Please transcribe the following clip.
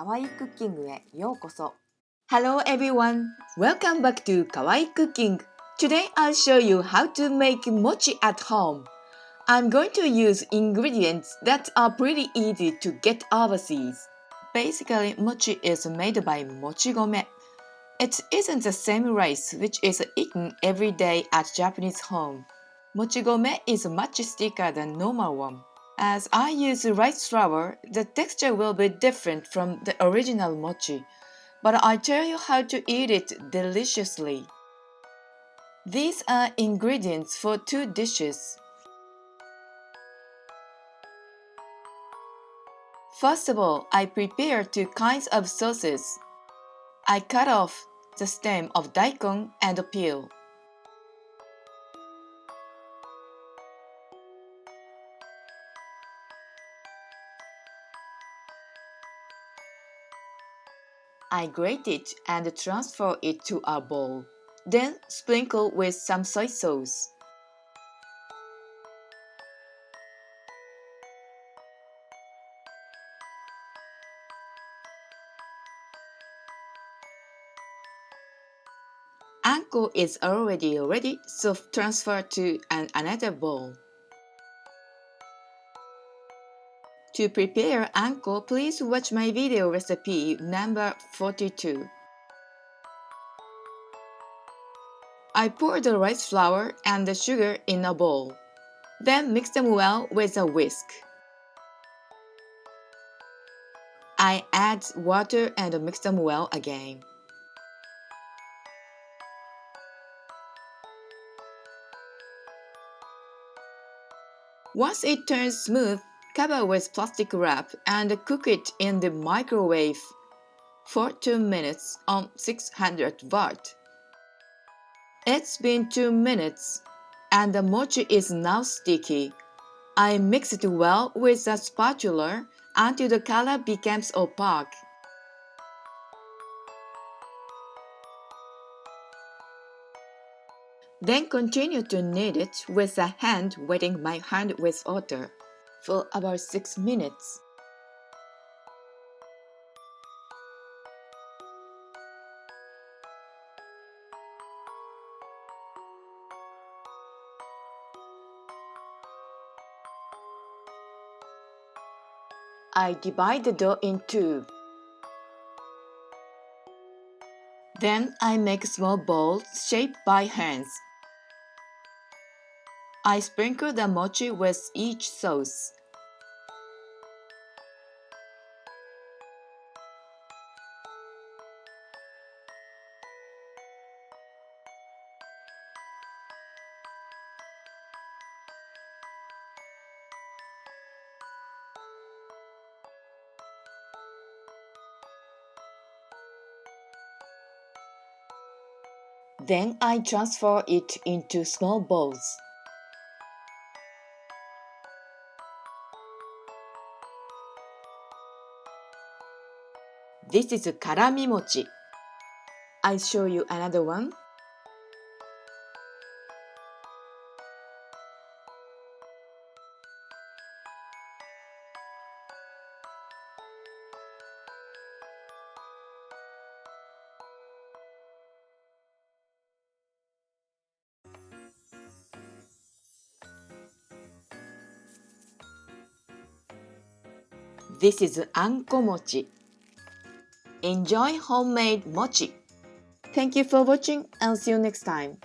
Kawaii Cooking へようこそ。Hello everyone! Welcome back to Kawaii Cooking. Today I'll show you how to make mochi at home. I'm going to use ingredients that are pretty easy to get overseas. Basically, mochi is made by Mochigome. It isn't the same rice which is eaten every day at Japanese home. Mochigome is much thicker than normal one. As I use rice flour, the texture will be different from the original mochi, but I'll tell you how to eat it deliciously. These are ingredients for 2 dishes. First of all, I prepare 2 kinds of sauces. I cut off the stem of daikon and peel. I grate it and transfer it to a bowl. Then sprinkle with some soy sauce. Anko is already ready, so transfer to another bowl. To prepare Anko, please watch my video recipe number 42. I pour the rice flour and the sugar in a bowl. Then mix them well with a whisk. I add water and mix them well again. Once it turns smooth, cover with plastic wrap and cook it in the microwave for 2 minutes on 600 watt. It's been 2 minutes, and the mochi is now sticky. I mix it well with a spatula until the color becomes opaque. Then continue to knead it with a hand, wetting my hand with water for about 6 minutes. I divide the dough in 2. Then I make small balls shaped by hands. I sprinkle the mochi with each sauce. Then I transfer it into small bowls. This is karami mochi. I'll show you another one. This is Anko mochi. Enjoy homemade mochi. Thank you for watching and see you next time.